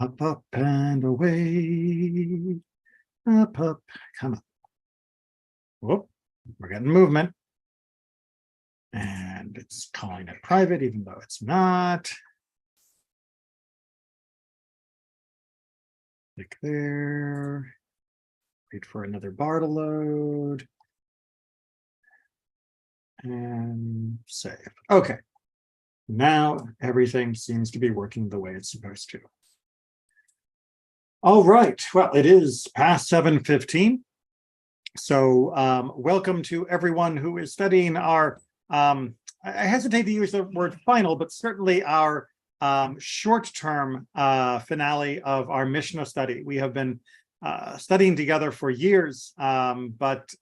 Up, up, and away. Up, up, come on. Whoop, we're getting movement. And it's calling it private, even though it's not. Click there. Wait for another bar to load. And save. Okay. Now everything seems to be working the way it's supposed to. All right. Well, it is past 7:15. So welcome to everyone who is studying our, I hesitate to use the word final, but certainly our short-term finale of our Mishnah study. We have been studying together for years, but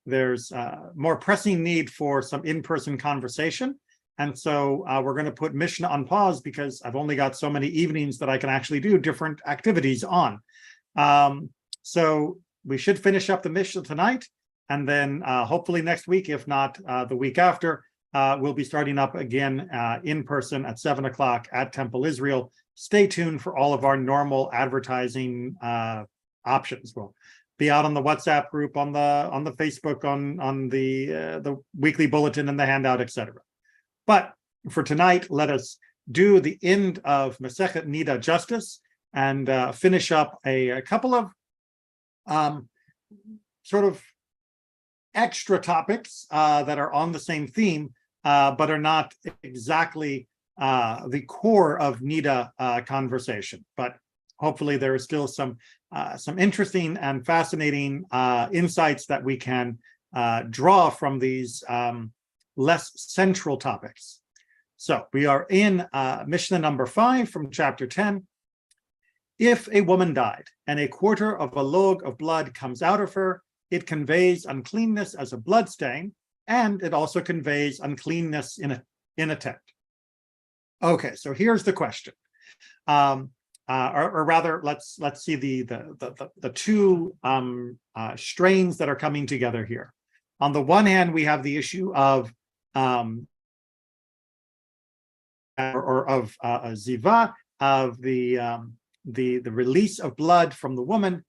there's more pressing need for some in-person conversation. And so we're going to put Mishnah on pause because I've only got so many evenings that I can actually do different activities on. So we should finish up the Mishnah tonight, and then hopefully next week, if not the week after, we'll be starting up again in person at 7 o'clock at Temple Israel. Stay tuned for all of our normal advertising options. We'll be out on the WhatsApp group, on the Facebook, on the weekly bulletin and the handout, etc. But for tonight, let us do the end of Masechet Nida justice and finish up a couple of sort of extra topics that are on the same theme, but are not exactly the core of Nida conversation. But hopefully there is still some interesting and fascinating insights that we can draw from these less central topics. So we are in Mishnah number 5 from chapter 10. If a woman died and a quarter of a log of blood comes out of her, it conveys uncleanness as a blood stain, and it also conveys uncleanness in a tent. Okay, so here's the question. Or rather, let's see the two strains that are coming together here. On the one hand, we have the issue of ziva, of the release of blood from the woman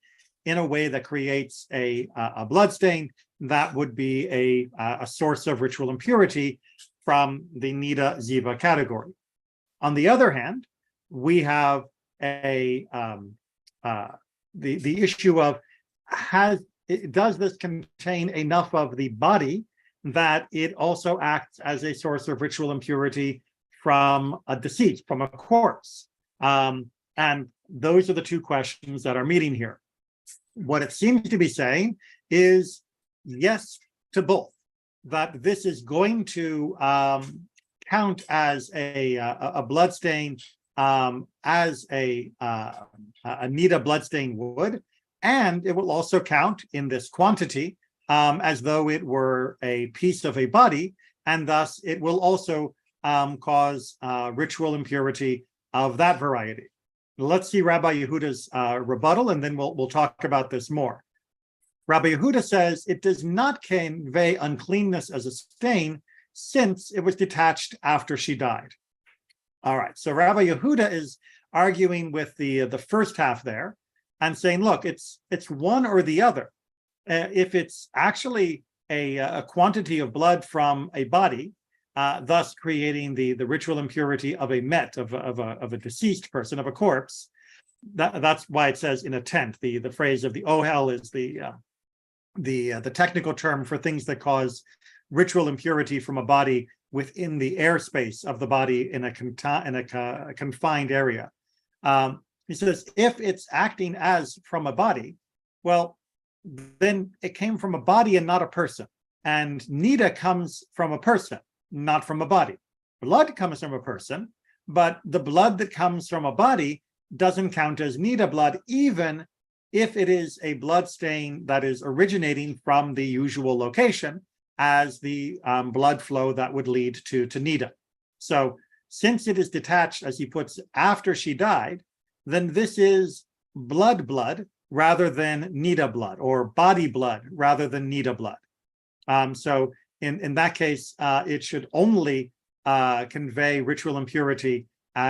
in a way that creates a blood stain that would be a source of ritual impurity from the Nida Ziva category. On the other hand, we have the issue of does this contain enough of the body that it also acts as a source of ritual impurity from a deceased, from a corpse? And those are the two questions that are meeting here. What it seems to be saying is yes to both, that this is going to count as a blood stain, as a Nida blood stain would, and it will also count in this quantity as though it were a piece of a body, and thus it will also cause ritual impurity of that variety. Let's see Rabbi Yehuda's rebuttal, and then we'll talk about this more. Rabbi Yehuda says it does not convey uncleanness as a stain since it was detached after she died. All right, so Rabbi Yehuda is arguing with the first half there and saying, look, it's one or the other. If it's actually a quantity of blood from a body, thus creating the ritual impurity of a met, of a deceased person, of a corpse, that's why it says in a tent. The phrase of the ohel is the technical term for things that cause ritual impurity from a body within the airspace of the body in a confined area. He says, if it's acting as from a body, well, then it came from a body and not a person. And Nida comes from a person, not from a body. Blood comes from a person, but the blood that comes from a body doesn't count as Nida blood, even if it is a blood stain that is originating from the usual location as the blood flow that would lead to Nida. So since it is detached, as he puts, after she died, then this is blood rather than Nida blood, or body blood rather than Nida blood. So in that case, it should only convey ritual impurity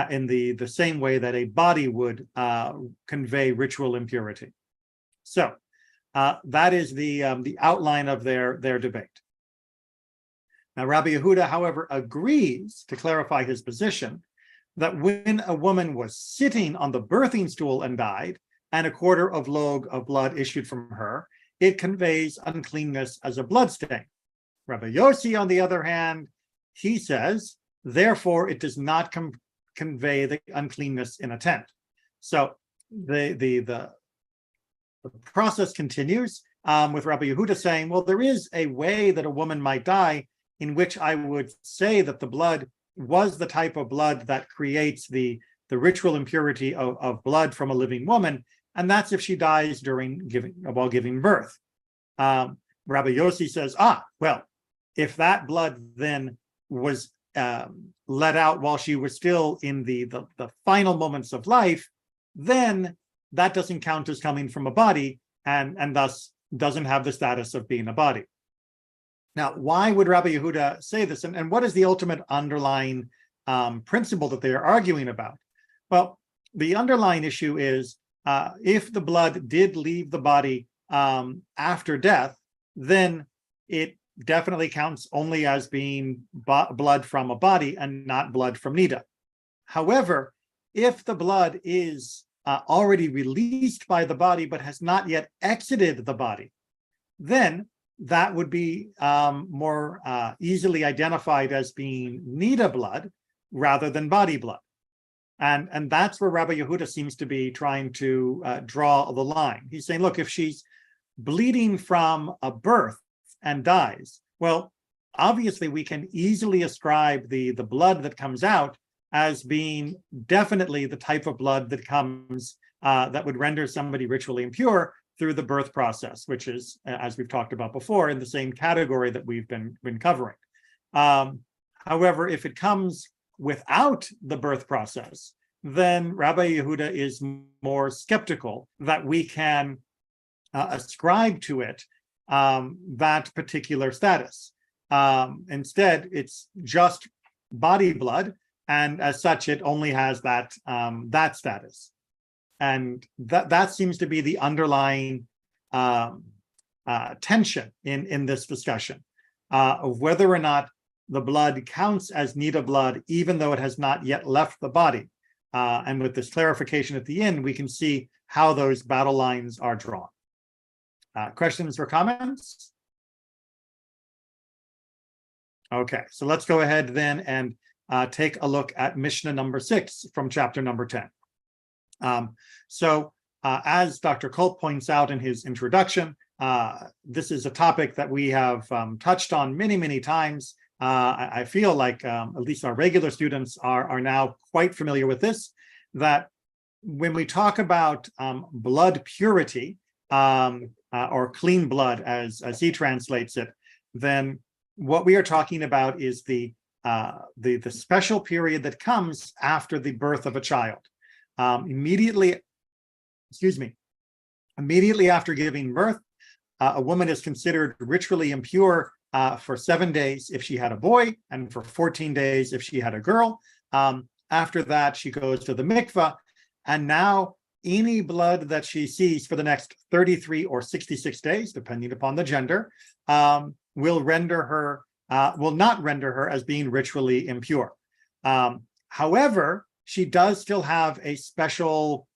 in the same way that a body would convey ritual impurity. So that is the outline of their debate. Now, Rabbi Yehuda, however, agrees, to clarify his position, that when a woman was sitting on the birthing stool and died, and a quarter of log of blood issued from her, it conveys uncleanness as a bloodstain. Rabbi Yossi, on the other hand, he says, therefore, it does not convey the uncleanness in a tent. So the process continues with Rabbi Yehuda saying, well, there is a way that a woman might die in which I would say that the blood was the type of blood that creates the ritual impurity of blood from a living woman, and that's if she dies while giving birth. Rabbi Yossi says, well, if that blood then was let out while she was still in the final moments of life, then that doesn't count as coming from a body, and thus doesn't have the status of being a body. Now, why would Rabbi Yehuda say this, and what is the ultimate underlying principle that they are arguing about? Well, the underlying issue is if the blood did leave the body after death, then it definitely counts only as being blood from a body and not blood from nida. However, if the blood is already released by the body but has not yet exited the body, then that would be more easily identified as being nida blood rather than body blood. And that's where Rabbi Yehuda seems to be trying to draw the line. He's saying, look, if she's bleeding from a birth and dies, well, obviously we can easily ascribe the blood that comes out as being definitely the type of blood that comes that would render somebody ritually impure through the birth process, which is, as we've talked about before, in the same category that we've been covering. However, if it comes without the birth process, then Rabbi Yehuda is more skeptical that we can ascribe to it that particular status. Instead, it's just body blood, and as such, it only has that status. And that seems to be the underlying tension in this discussion of whether or not the blood counts as nida blood, even though it has not yet left the body. And with this clarification at the end, we can see how those battle lines are drawn. Questions or comments? Okay, so let's go ahead then and take a look at Mishnah number 6 from chapter number 10. As Dr. Culp points out in his introduction, this is a topic that we have touched on many, many times. I feel like at least our regular students are now quite familiar with this, that when we talk about blood purity or clean blood, as he translates it, then what we are talking about is the special period that comes after the birth of a child. Immediately after giving birth, a woman is considered ritually impure for 7 days if she had a boy, and for 14 days if she had a girl. After that, she goes to the mikveh, and now any blood that she sees for the next 33 or 66 days, depending upon the gender, will not render her as being ritually impure. However, she does still have a special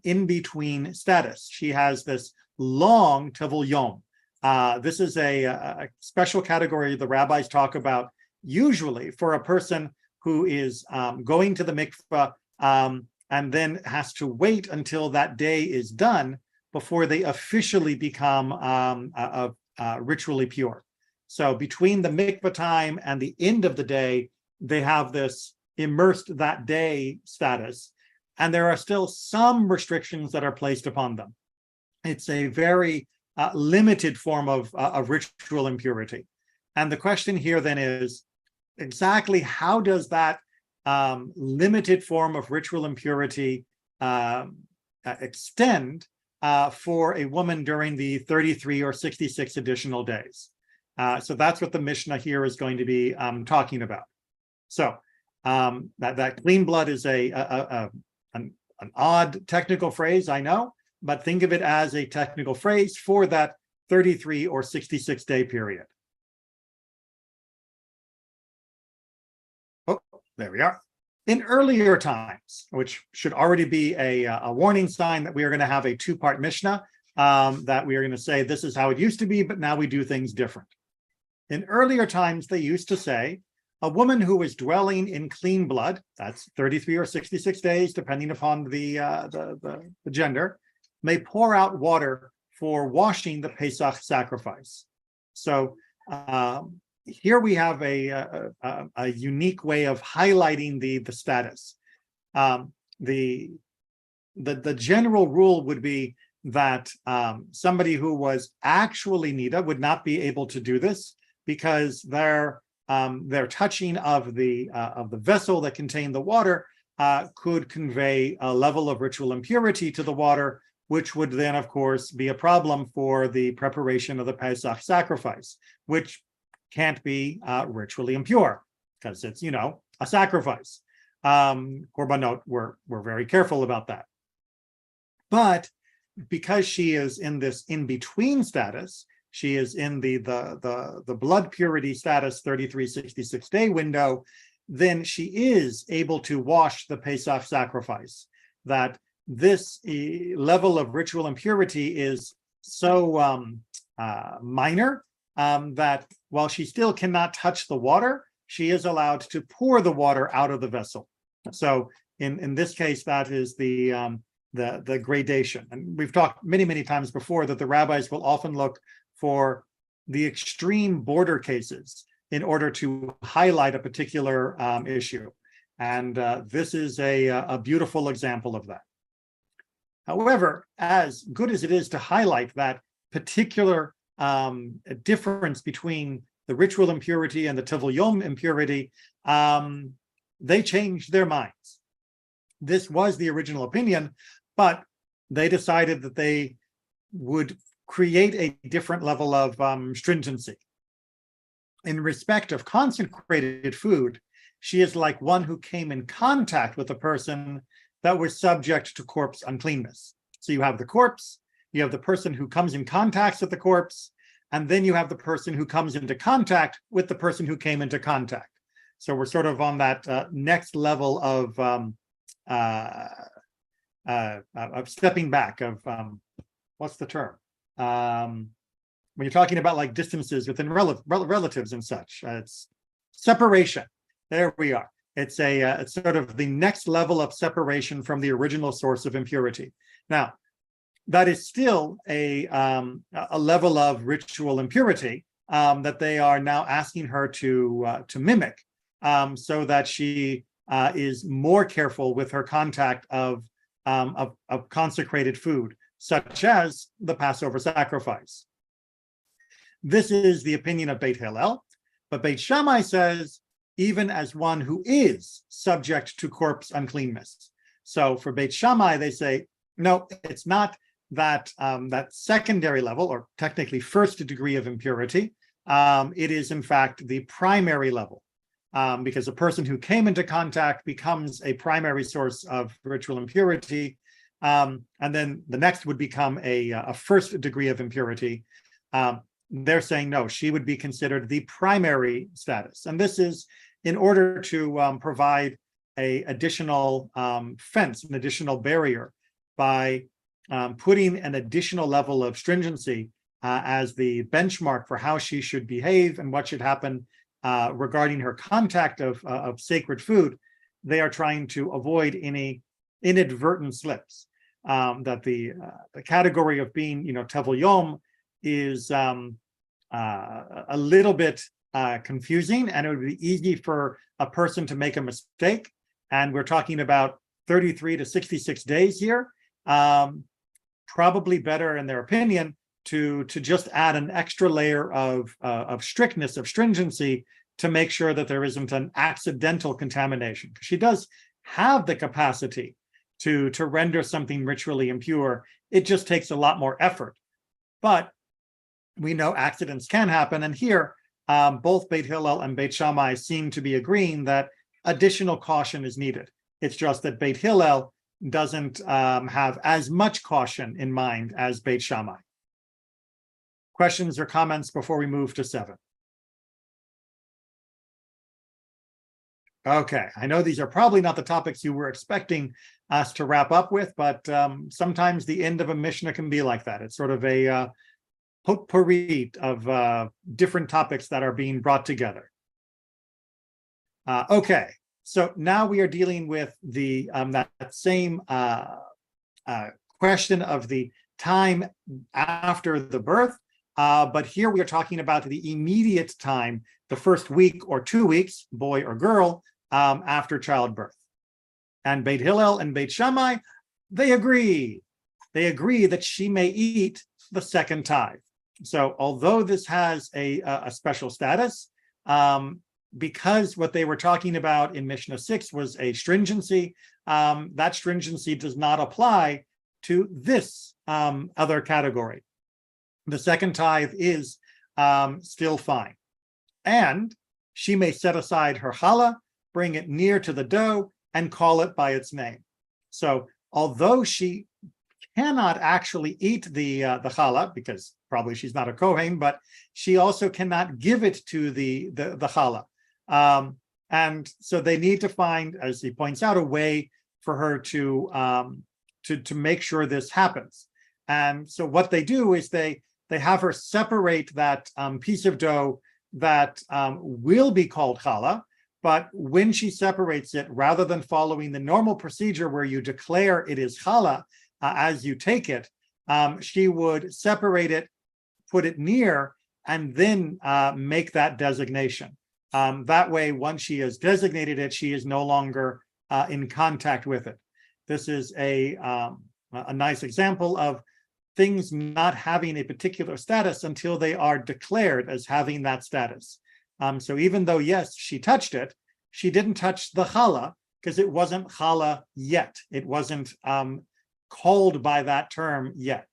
in-between status. She has this long tevel yom. This is a special category the rabbis talk about usually for a person who is going to the mikveh and then has to wait until that day is done before they officially become ritually pure. So between the mikveh time and the end of the day, they have this immersed that day status, and there are still some restrictions that are placed upon them. It's a very limited form of ritual impurity. And the question here then is, exactly how does that limited form of ritual impurity extend for a woman during the 33 or 66 additional days? So that's what the Mishnah here is going to be talking about. So That clean blood is an odd technical phrase, I know, but think of it as a technical phrase for that 33 or 66-day period. Oh, there we are. In earlier times, which should already be a warning sign that we are going to have a two-part Mishnah, that we are going to say this is how it used to be, but now we do things different. In earlier times, they used to say, a woman who is dwelling in clean blood, that's 33 or 66 days, depending upon the gender, may pour out water for washing the Pesach sacrifice. So here we have a unique way of highlighting the status. The general rule would be that somebody who was actually nida would not be able to do this because their touching of the vessel that contained the water could convey a level of ritual impurity to the water, which would then, of course, be a problem for the preparation of the Pesach sacrifice, which can't be ritually impure because it's, a sacrifice. Korbanot, we're very careful about that. But because she is in this in-between status, she is in the blood purity status 33, 66-day window, then she is able to wash the Pesach sacrifice. That this level of ritual impurity is so minor that while she still cannot touch the water, she is allowed to pour the water out of the vessel. So in this case, that is the gradation. And we've talked many times before that the rabbis will often look for the extreme border cases in order to highlight a particular issue. And this is a beautiful example of that. However, as good as it is to highlight that particular difference between the ritual impurity and the Tevel Yom impurity, they changed their minds. This was the original opinion, but they decided that they would create a different level of stringency. In respect of consecrated food, she is like one who came in contact with a person that was subject to corpse uncleanness. So you have the corpse, you have the person who comes in contact with the corpse, and then you have the person who comes into contact with the person who came into contact. So we're sort of on that next level of stepping back, of what's the term? When you're talking about like distances within relatives and such, it's separation. There we are. It's it's sort of the next level of separation from the original source of impurity. Now, that is still a level of ritual impurity that they are now asking her to mimic, so that she is more careful with her contact of consecrated food, such as the Passover sacrifice. This is the opinion of Beit Hillel, but Beit Shammai says, even as one who is subject to corpse uncleanness. So for Beit Shammai, they say, no, it's not that secondary level, or technically first degree of impurity. It is, in fact, the primary level, because a person who came into contact becomes a primary source of ritual impurity. And then the next would become a first degree of impurity. They're saying, no, she would be considered the primary status. And this is in order to provide an additional fence, an additional barrier, by putting an additional level of stringency as the benchmark for how she should behave and what should happen regarding her contact of sacred food. They are trying to avoid any inadvertent slips. That the category of being, Tevel Yom is a little bit confusing, and it would be easy for a person to make a mistake. And we're talking about 33 to 66 days here. Probably better, in their opinion, to just add an extra layer of strictness, of stringency, to make sure that there isn't an accidental contamination. Because she does have the capacity to render something ritually impure. It just takes a lot more effort. But we know accidents can happen. And here, both Beit Hillel and Beit Shammai seem to be agreeing that additional caution is needed. It's just that Beit Hillel doesn't have as much caution in mind as Beit Shammai. Questions or comments before we move to 7? Okay, I know these are probably not the topics you were expecting us to wrap up with, but sometimes the end of a Mishnah can be like that. It's sort of a potpourri of different topics that are being brought together. Okay, so now we are dealing with the that same question of the time after the birth, but here we are talking about the immediate time, the first week or 2 weeks, boy or girl, after childbirth. And Beit Hillel and Beit Shammai, they agree. They agree that she may eat the second tithe. So although this has a special status, because what they were talking about in Mishnah 6 was a stringency, that stringency does not apply to this other category. The second tithe is still fine. And she may set aside her challah, bring it near to the dough, and call it by its name. So although she cannot actually eat the challah, because probably she's not a Kohen, but she also cannot give it to the challah. And so they need to find, as he points out, a way for her to make sure this happens. And so what they do is they have her separate that piece of dough that will be called challah, but when she separates it, rather than following the normal procedure where you declare it is challah as you take it, she would separate it, put it near, and then make that designation. That way, once she has designated it, she is no longer in contact with it. This is a nice example of things not having a particular status until they are declared as having that status. So even though, yes, she touched it, she didn't touch the challah because it wasn't challah yet. It wasn't called by that term yet.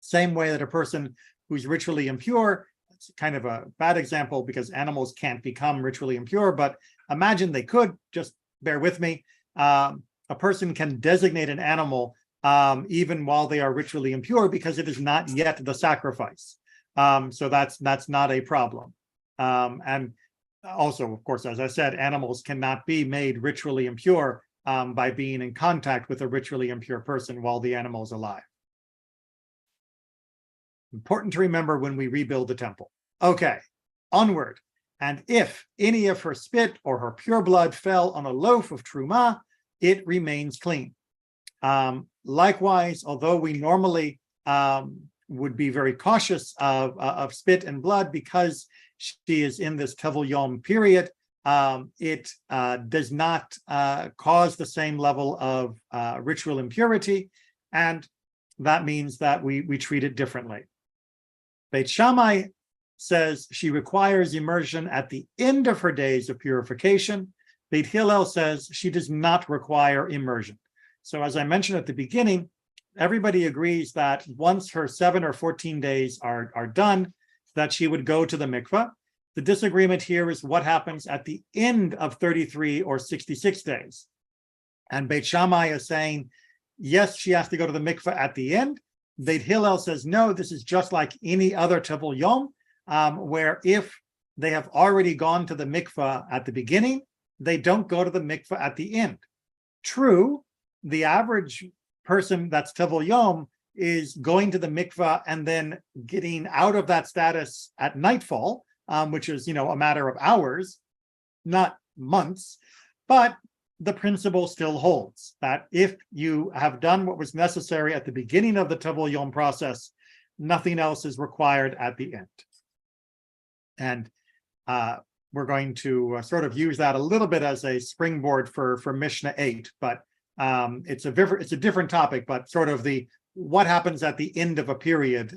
Same way that a person who's ritually impure, it's kind of a bad example because animals can't become ritually impure, but imagine they could, just bear with me. A person can designate an animal even while they are ritually impure because it is not yet the sacrifice. So that's not a problem. And also, of course, as I said, animals cannot be made ritually impure by being in contact with a ritually impure person while the animal is alive. Important to remember when we rebuild the temple. Okay, onward. And if any of her spit or her pure blood fell on a loaf of truma, it remains clean. Likewise, although we normally would be very cautious of spit and blood because she is in this Tevel Yom period, it does not cause the same level of ritual impurity, and that means that we treat it differently. Beit Shammai says she requires immersion at the end of her days of purification. Beit Hillel says she does not require immersion. So as I mentioned at the beginning, everybody agrees that once her 7 or 14 days are done, that she would go to the mikveh. The disagreement here is what happens at the end of 33 or 66 days. And Beit Shammai is saying, yes, she has to go to the mikveh at the end. Beit Hillel says, no, this is just like any other Tevel Yom, where if they have already gone to the mikveh at the beginning, they don't go to the mikveh at the end. True, the average person that's Tevel Yom is going to the mikveh and then getting out of that status at nightfall, which is, a matter of hours, not months. But the principle still holds that if you have done what was necessary at the beginning of the Tevel Yom process, nothing else is required at the end. And we're going to sort of use that a little bit as a springboard for Mishnah 8, but it's a different topic, but sort of the what happens at the end of a period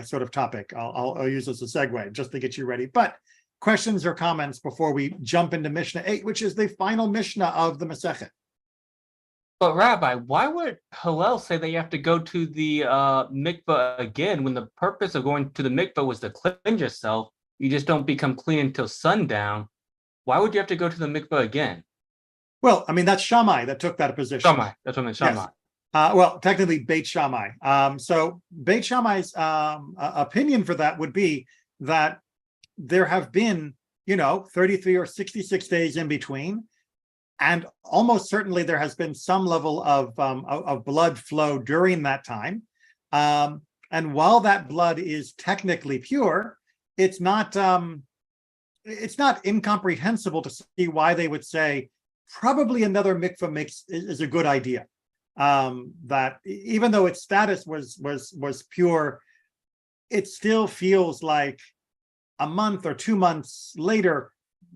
sort of topic. I'll use this as a segue just to get you ready. But questions or comments before we jump into Mishnah 8, which is the final Mishnah of the Masechet. But Rabbi, why would Hillel say that you have to go to the mikveh again when the purpose of going to the mikveh was to cleanse yourself? You just don't become clean until sundown. Why would you have to go to the mikveh again? Well, I mean, that's Shammai that took that position. Shammai. That's what I meant. Shammai. Yes. Well, technically Beit Shammai. So Beit Shammai's opinion for that would be that there have been, 33 or 66 days in between, and almost certainly there has been some level of blood flow during that time. And while that blood is technically pure, it's not incomprehensible to see why they would say probably another mikveh is a good idea. That even though its status was pure, it still feels like a month or 2 months later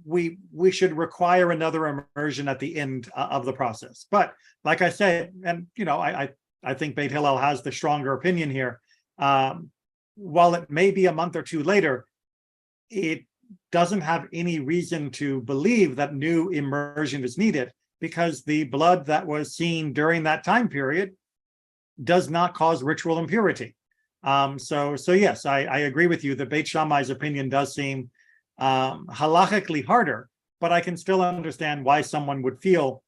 we should require another immersion at the end of the process. But like I said, and I think Beit Hillel has the stronger opinion here. While it may be a month or two later, it doesn't have any reason to believe that new immersion is needed, because the blood that was seen during that time period does not cause ritual impurity. So yes, I agree with you that Beit Shammai's opinion does seem halachically harder, but I can still understand why someone would feel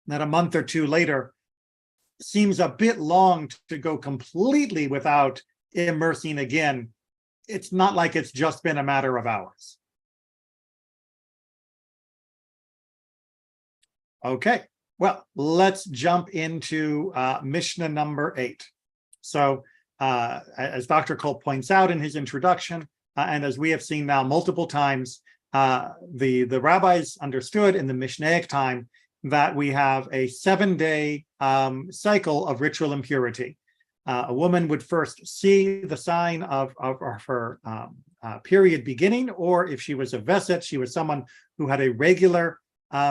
that a month or two later seems a bit long to go completely without immersing again. It's not like it's just been a matter of hours. Okay, well, let's jump into Mishnah number 8. So as Dr. Kolb points out in his introduction, and as we have seen now multiple times, the rabbis understood in the Mishnaic time that we have a 7-day cycle of ritual impurity. A woman would first see the sign of her period beginning, or if she was a veset, she was someone who had a regular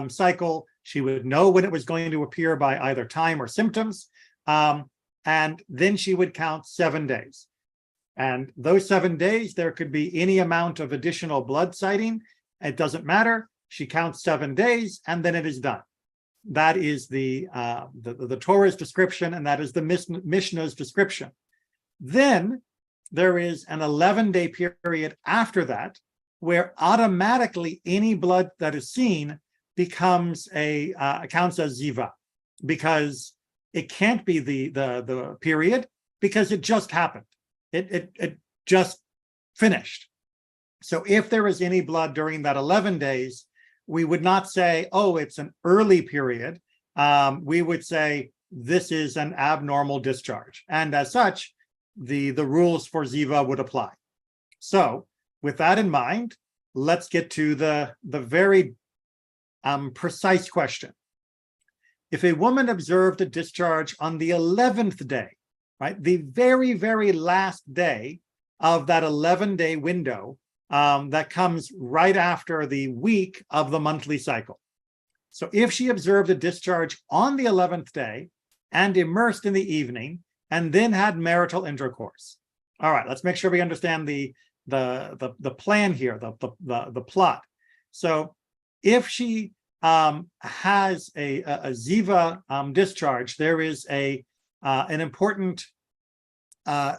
cycle, she would know when it was going to appear by either time or symptoms, and then she would count 7 days. And those 7 days, there could be any amount of additional blood sighting. It doesn't matter. She counts 7 days, and then it is done. That is the Torah's description, and that is the Mishnah's description. Then there is an 11-day period after that, where automatically any blood that is seen becomes counts as ziva, because it can't be the period, because it just happened. It just finished. So if there is any blood during that 11 days, we would not say, oh, it's an early period. We would say this is an abnormal discharge. And as such, the rules for ziva would apply. So with that in mind, let's get to the very precise question. If a woman observed a discharge on the 11th day, right, the very, very last day of that 11-day window, that comes right after the week of the monthly cycle. So if she observed a discharge on the 11th day and immersed in the evening and then had marital intercourse. All right, let's make sure we understand the plan here, the plot. So if she has a ziva discharge, there is an important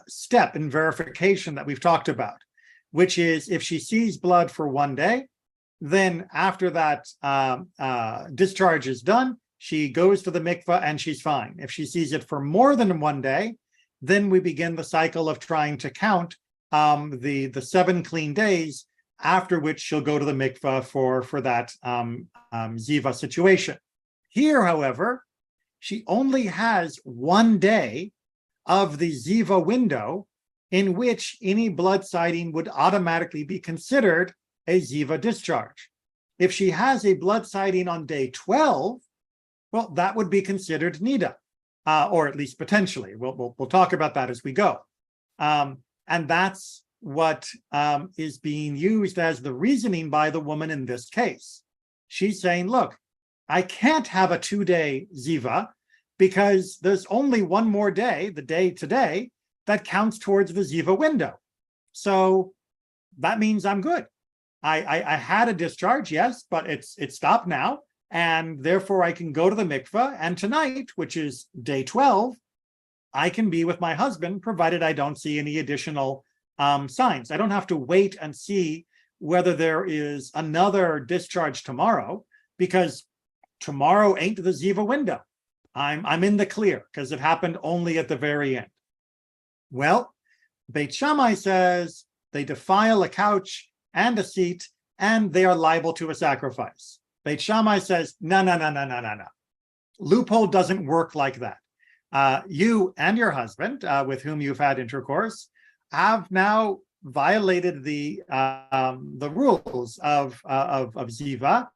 step in verification that we've talked about, which is if she sees blood for 1 day, then after that discharge is done, she goes to the mikveh and she's fine. If she sees it for more than 1 day, then we begin the cycle of trying to count the 7 clean days, after which she'll go to the mikveh for that ziva situation. Here, however, she only has 1 day of the ziva window in which any blood sighting would automatically be considered a ziva discharge. If she has a blood sighting on day 12, well, that would be considered nida, or at least potentially. We'll talk about that as we go. And that's what is being used as the reasoning by the woman in this case. She's saying, look, I can't have a 2-day ziva because there's only 1 more day, the day today, that counts towards the ziva window. So that means I'm good. I had a discharge, yes, but it stopped now, and therefore I can go to the mikveh, and tonight, which is day 12, I can be with my husband, provided I don't see any additional signs. I don't have to wait and see whether there is another discharge tomorrow, because tomorrow ain't the Ziva window. I'm in the clear because it happened only at the very end. Well, Beit Shammai says they defile a couch and a seat, and they are liable to a sacrifice. Beit Shammai says, no. Loophole doesn't work like that. You and your husband, with whom you've had intercourse, have now violated the rules of Ziva,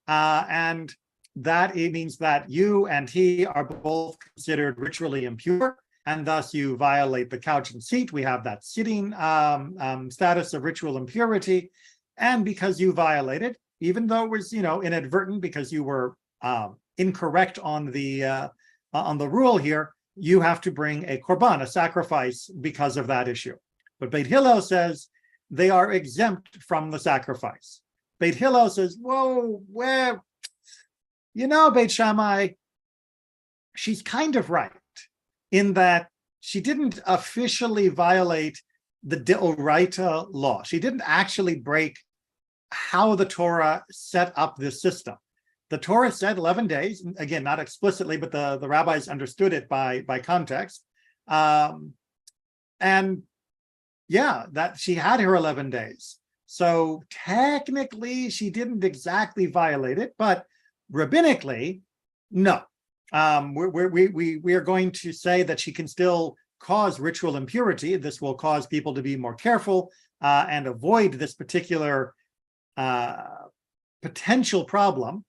and that it means that you and he are both considered ritually impure, and thus you violate the couch and seat. We have that sitting status of ritual impurity, and because you violated, even though it was inadvertent because you were incorrect on the rule here, you have to bring a korban, a sacrifice, because of that issue. But Beit Hillel says they are exempt from the sacrifice. Beit Hillel says, whoa, well, Beit Shammai, she's kind of right in that she didn't officially violate the Deoraita law. She didn't actually break how the Torah set up this system. The Torah said 11 days, again, not explicitly, but the rabbis understood it by context. And yeah, that she had her 11 days. So technically, she didn't exactly violate it, but rabbinically, no. We are going to say that she can still cause ritual impurity. This will cause people to be more careful and avoid this particular potential problem,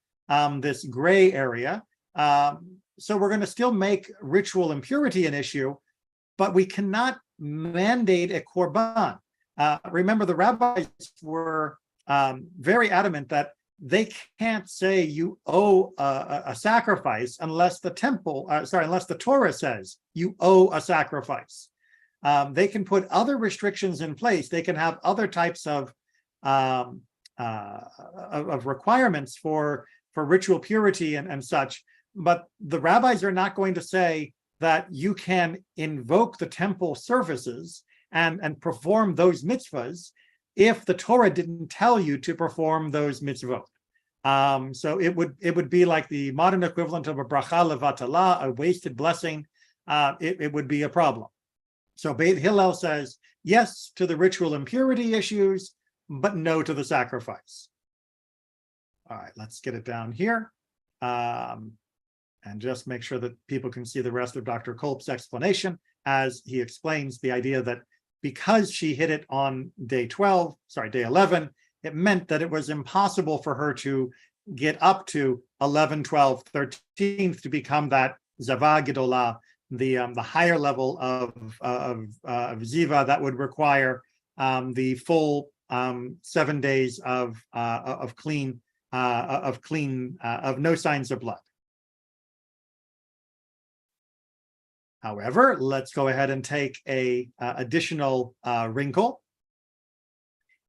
this gray area. So we're going to still make ritual impurity an issue, but we cannot mandate a korban. Remember, the rabbis were very adamant that they can't say you owe a sacrifice unless the unless the Torah says you owe a sacrifice. They can put other restrictions in place. They can have other types of requirements for ritual purity and such, but the rabbis are not going to say that you can invoke the temple services and perform those mitzvahs if the Torah didn't tell you to perform those mitzvot. So it would be like the modern equivalent of a bracha levatala, a wasted blessing. It would be a problem. So Beit Hillel says yes to the ritual impurity issues, but no to the sacrifice. All right, let's get it down here. And just make sure that people can see the rest of Dr. Kolb's explanation as he explains the idea that because she hit it on day 11, it meant that it was impossible for her to get up to 11, 12, 13th to become that Zava Gedolah, the higher level of Ziva that would require the full 7 days of no signs of blood. However, let's go ahead and take a additional wrinkle.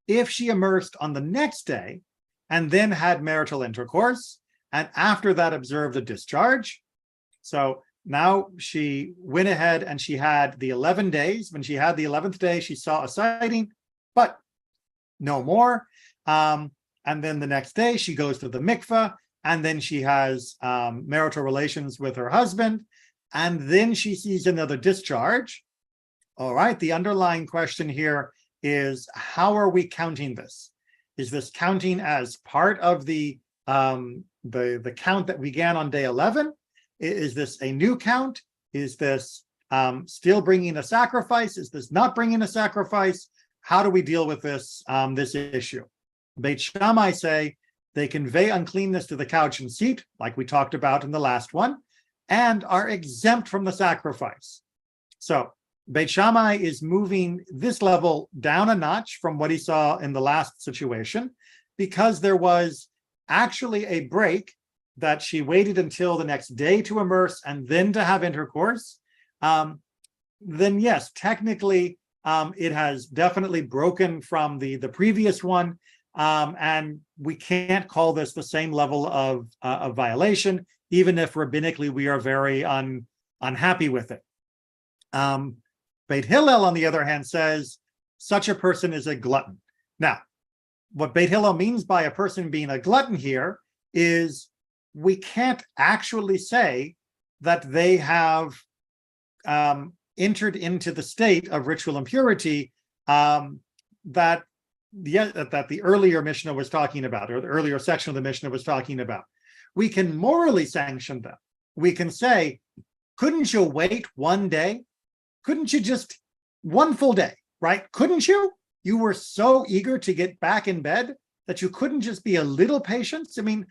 If she immersed on the next day and then had marital intercourse, and after that observed a discharge, so now she went ahead and she had the 11 days. When she had the 11th day, she saw a sighting, but no more. And then the next day, she goes to the mikveh, and then she has marital relations with her husband, and then she sees another discharge. All right, the underlying question here is, how are we counting this? Is this counting as part of the count that began on day 11? Is this a new count? Is this still bringing a sacrifice? Is this not bringing a sacrifice? How do we deal with this issue? Beit Shammai say they convey uncleanness to the couch and seat, like we talked about in the last one, and are exempt from the sacrifice. So Beit Shammai is moving this level down a notch from what he saw in the last situation, because there was actually a break that she waited until the next day to immerse and then to have intercourse. Then yes, technically it has definitely broken from the previous one, and we can't call this the same level of violation, even if rabbinically we are very unhappy with it. Beit Hillel, on the other hand, says such a person is a glutton. Now, what Beit Hillel means by a person being a glutton here is we can't actually say that they have entered into the state of ritual impurity that the earlier Mishnah was talking about, or the earlier section of the Mishnah was talking about. We can morally sanction them. We can say, couldn't you wait one day? Couldn't you just one full day, right? Couldn't you? You were so eager to get back in bed that you couldn't just be a little patient. I mean,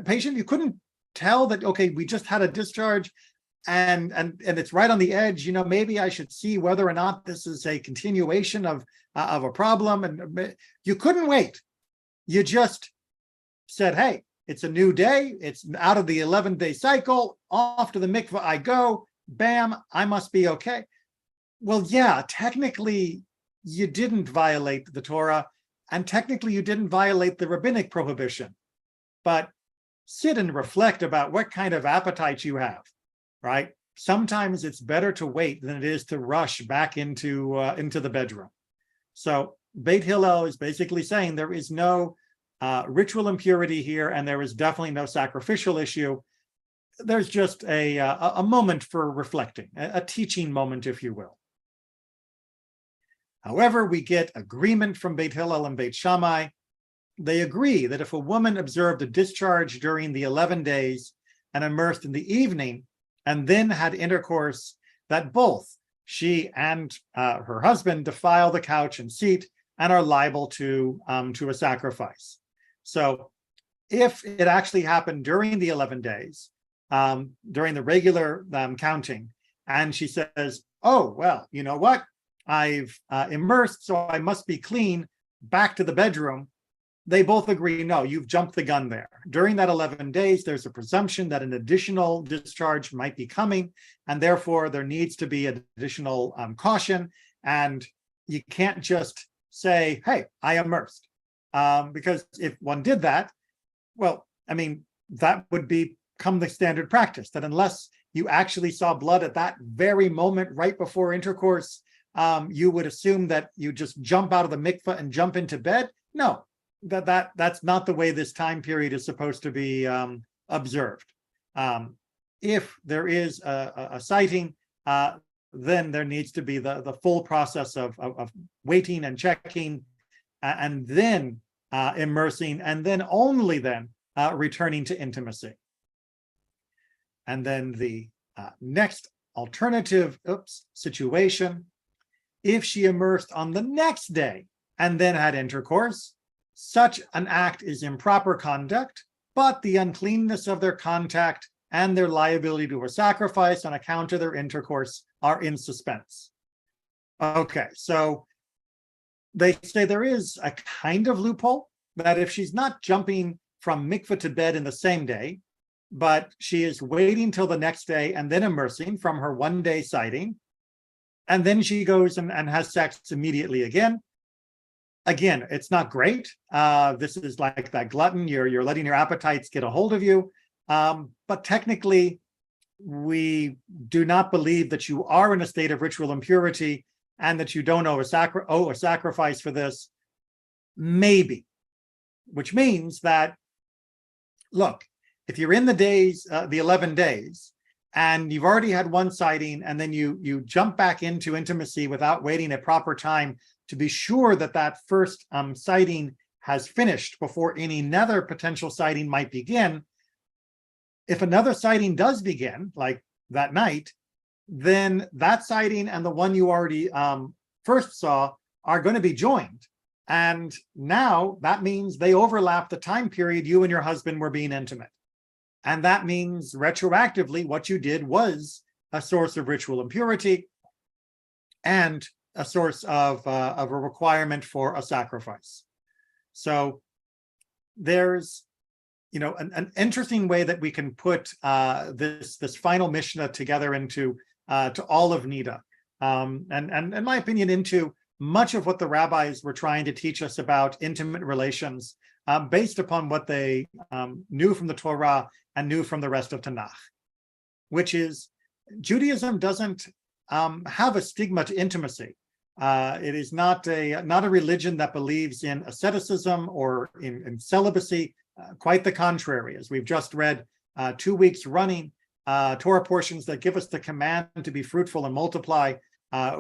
patient, you couldn't tell that, okay, we just had a discharge and it's right on the edge. Maybe I should see whether or not this is a continuation of a problem. And you couldn't wait. You just said, hey, it's a new day. It's out of the 11-day cycle. Off to the mikveh I go. Bam, I must be okay. Well, yeah, technically you didn't violate the Torah, and technically you didn't violate the rabbinic prohibition. But sit and reflect about what kind of appetite you have, right? Sometimes it's better to wait than it is to rush back into the bedroom. So Beit Hillel is basically saying there is no ritual impurity here, and there is definitely no sacrificial issue. There's just a moment for reflecting, a teaching moment, if you will. However, we get agreement from Beit Hillel and Beit Shammai. They agree that if a woman observed a discharge during the 11 days and immersed in the evening, and then had intercourse, that both she and her husband defile the couch and seat and are liable to a sacrifice. So if it actually happened during the 11 days, during the regular counting, and she says, oh, well, you know what? I've immersed, so I must be clean, back to the bedroom. They both agree, no, you've jumped the gun there. During that 11 days, there's a presumption that an additional discharge might be coming, and therefore there needs to be additional caution, and you can't just say, hey, I immersed. Because if one did that, well, I mean, that would become the standard practice, that unless you actually saw blood at that very moment right before intercourse, you would assume that you just jump out of the mikveh and jump into bed. No, that's not the way this time period is supposed to be observed. If there is a sighting, then there needs to be the full process of waiting and checking, and then immersing, and then only then returning to intimacy. And then the next alternative situation, if she immersed on the next day and then had intercourse, such an act is improper conduct, but the uncleanness of their contact and their liability to a sacrifice on account of their intercourse are in suspense. Okay, so they say there is a kind of loophole that if she's not jumping from mikveh to bed in the same day, but she is waiting till the next day and then immersing from her one-day sighting, and then she goes and has sex immediately again. Again, it's not great. This is like that glutton. You're letting your appetites get a hold of you. But technically, we do not believe that you are in a state of ritual impurity and that you don't owe a sacrifice for this. Maybe, which means that, look, if you're in the 11 days, and you've already had one sighting, and then you jump back into intimacy without waiting a proper time to be sure that that first sighting has finished before any another potential sighting might begin. If another sighting does begin, like that night, then that sighting and the one you already first saw are going to be joined. And now that means they overlap the time period you and your husband were being intimate. And that means retroactively what you did was a source of ritual impurity and a source of a requirement for a sacrifice. So there's, an interesting way that we can put this final Mishnah together into to all of Nida, and in my opinion, into much of what the rabbis were trying to teach us about intimate relations, based upon what they knew from the Torah and knew from the rest of Tanakh, which is Judaism doesn't have a stigma to intimacy. It is not a religion that believes in asceticism or in celibacy. Quite the contrary, as we've just read 2 weeks running Torah portions that give us the command to be fruitful and multiply,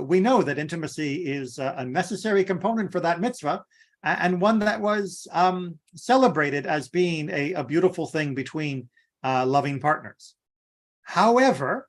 we know that intimacy is a necessary component for that mitzvah, and one that was celebrated as being a beautiful thing between loving partners. However,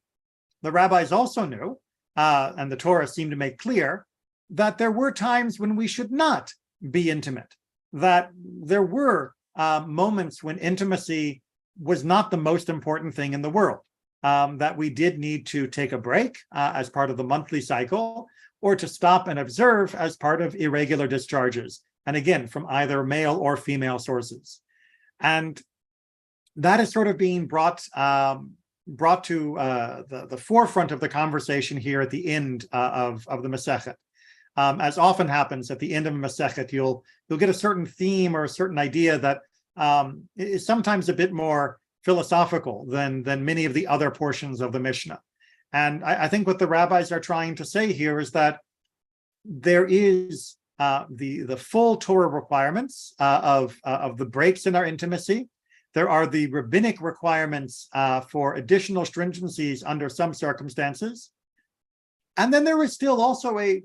the rabbis also knew, and the Torah seemed to make clear, that there were times when we should not be intimate, that there were moments when intimacy was not the most important thing in the world, that we did need to take a break as part of the monthly cycle, or to stop and observe as part of irregular discharges, and again, from either male or female sources. And that is sort of being brought to the forefront of the conversation here at the end of the Masechet. As often happens at the end of a Masechet, you'll get a certain theme or a certain idea that is sometimes a bit more philosophical than many of the other portions of the Mishnah. And I think what the rabbis are trying to say here is that there is the full Torah requirements of the breaks in our intimacy. There are the rabbinic requirements for additional stringencies under some circumstances. And then there is still also a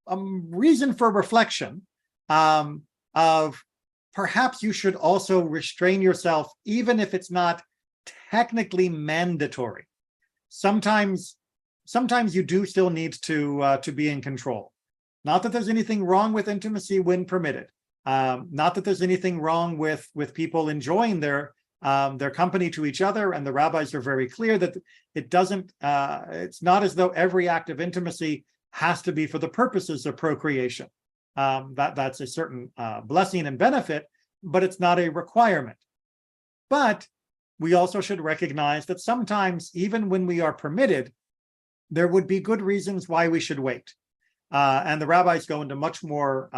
reason for reflection of perhaps you should also restrain yourself, even if it's not technically mandatory. Sometimes you do still need to be in control. Not that there's anything wrong with intimacy when permitted. Not that there's anything wrong with people enjoying their company to each other, and the rabbis are very clear that it's not as though every act of intimacy has to be for the purposes of procreation. That's a certain blessing and benefit, but it's not a requirement. But we also should recognize that sometimes, even when we are permitted, there would be good reasons why we should wait. And the rabbis go into much more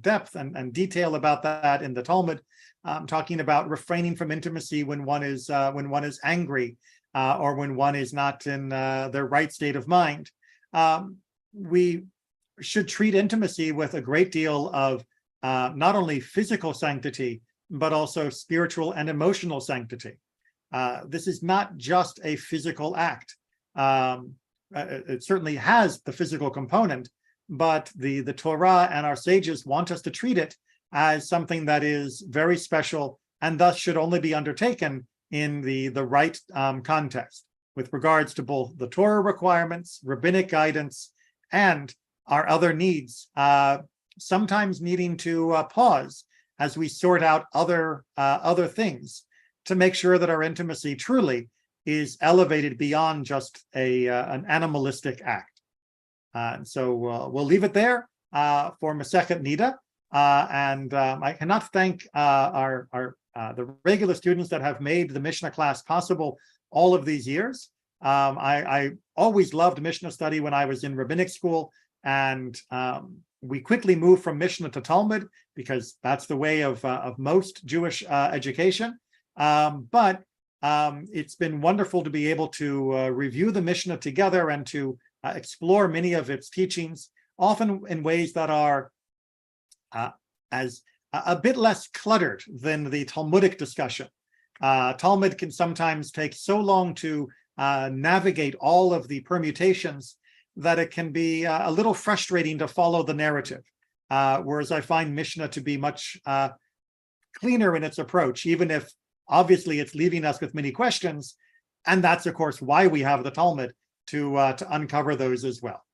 depth and detail about that in the Talmud, talking about refraining from intimacy when one is angry or when one is not in their right state of mind. We should treat intimacy with a great deal of not only physical sanctity, but also spiritual and emotional sanctity. This is not just a physical act. It certainly has the physical component, but the Torah and our sages want us to treat it as something that is very special and thus should only be undertaken in the right context with regards to both the Torah requirements, rabbinic guidance, and our other needs, sometimes needing to pause as we sort out other things to make sure that our intimacy truly is elevated beyond just an animalistic act. So we'll leave it there for Masechet Nida. And I cannot thank the regular students that have made the Mishnah class possible all of these years. I always loved Mishnah study when I was in rabbinic school, and we quickly moved from Mishnah to Talmud because that's the way of most Jewish education. But it's been wonderful to be able to review the Mishnah together and to explore many of its teachings, often in ways that are as a bit less cluttered than the Talmudic discussion. Talmud can sometimes take so long to navigate all of the permutations that it can be a little frustrating to follow the narrative, whereas I find Mishnah to be much cleaner in its approach, even if obviously it's leaving us with many questions, and that's of course why we have the Talmud to uncover those as well.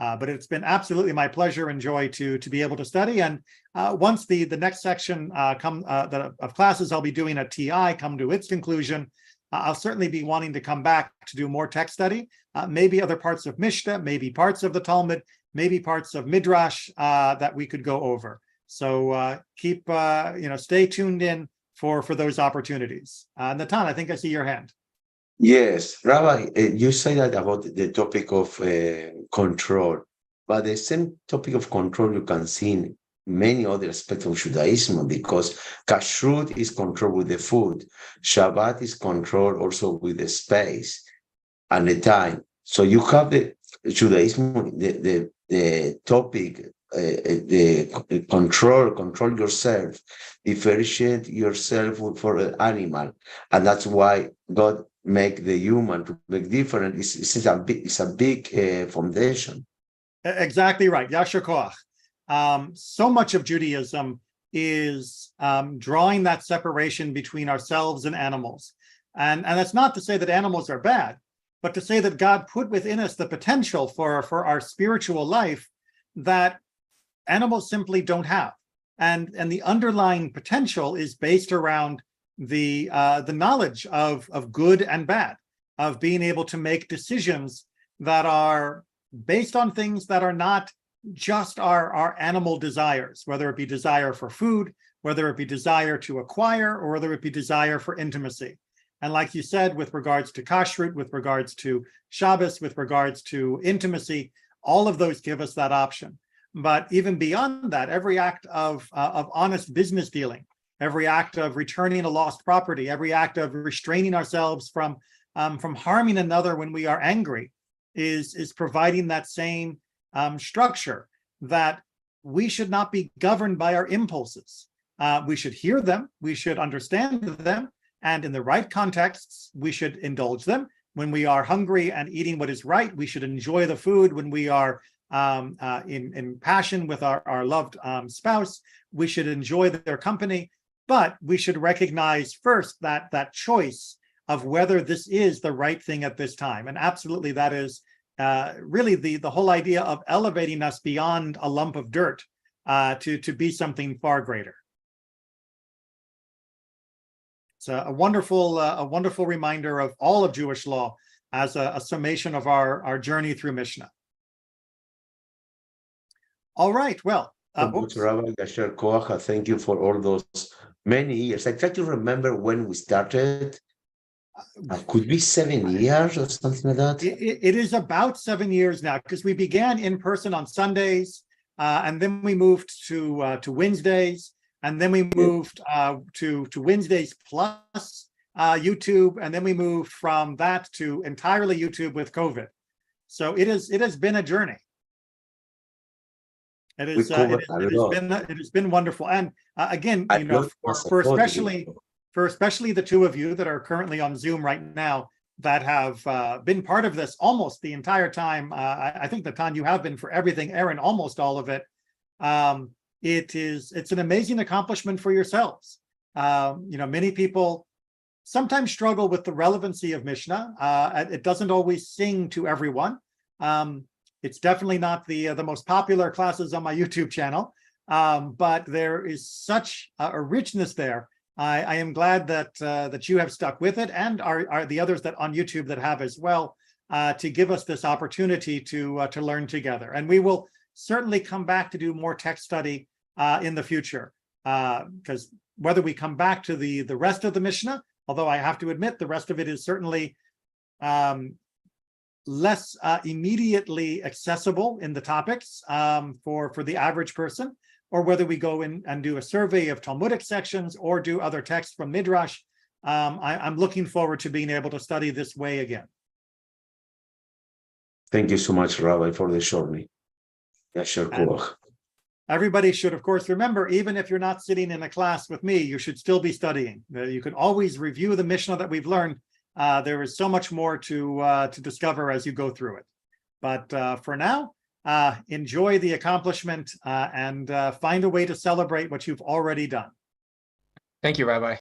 But it's been absolutely my pleasure and joy to be able to study. And once the next section of classes I'll be doing at TI come to its conclusion, I'll certainly be wanting to come back to do more text study, maybe other parts of Mishnah, maybe parts of the Talmud, maybe parts of Midrash that we could go over. So stay tuned in for those opportunities. Natan, I think I see your hand. Yes, Rabbi, you say that about the topic of control, but the same topic of control you can see in many other aspects of Judaism, because kashrut is control with the food, Shabbat is control also with the space and the time. So you have the Judaism, the topic the control yourself, differentiate yourself for an animal, and that's why God make the human to make different. It's a big foundation. Exactly right. Yasher koach. So much of Judaism is drawing that separation between ourselves and animals. And that's not to say that animals are bad, but to say that God put within us the potential for our spiritual life that animals simply don't have. And the underlying potential is based around the knowledge of good and bad, of being able to make decisions that are based on things that are not just our animal desires, whether it be desire for food, whether it be desire to acquire, or whether it be desire for intimacy. And like you said, with regards to kashrut, with regards to Shabbos, with regards to intimacy, all of those give us that option. But even beyond that, every act of honest business dealing, every act of returning a lost property, every act of restraining ourselves from harming another when we are angry, is providing that same structure that we should not be governed by our impulses. We should hear them, we should understand them, and in the right contexts, we should indulge them. When we are hungry and eating what is right, we should enjoy the food. When we are in passion with our loved spouse, we should enjoy their company. But we should recognize first that choice of whether this is the right thing at this time. And absolutely, that is really the whole idea of elevating us beyond a lump of dirt to be something far greater. It's a wonderful reminder of all of Jewish law as a summation of our journey through Mishnah. All right, well. Rabbi Yasher Koach, thank you for all those many years. I try to remember when we started. Could be 7 years or something like that. It is about 7 years now, because we began in person on Sundays, and then we moved to Wednesdays, and then we moved to Wednesdays plus YouTube, and then we moved from that to entirely YouTube with COVID. So it has been a journey. It has been wonderful, and again, you know, for especially the two of you that are currently on Zoom right now that have been part of this almost the entire time. I think, Natan, you have been for everything. Aaron, almost all of it. It's an amazing accomplishment for yourselves. You know, many people sometimes struggle with the relevancy of Mishnah. It doesn't always sing to everyone. It's definitely not the most popular classes on my YouTube channel, but there is such a richness there. I am glad that you have stuck with it, and are the others that on YouTube that have as well, to give us this opportunity to learn together. And we will certainly come back to do more text study in the future, because whether we come back to the rest of the Mishnah, although I have to admit the rest of it is certainly less immediately accessible in the topics for the average person, or whether we go in and do a survey of Talmudic sections or do other texts from Midrash, I'm looking forward to being able to study this way again. Thank you so much, Rabbi, for the journey. Everybody should, of course, remember, even if you're not sitting in a class with me, you should still be studying. You can always review the Mishnah that we've learned. There is so much more to discover as you go through it. But for now, enjoy the accomplishment and find a way to celebrate what you've already done. Thank you, Rabbi.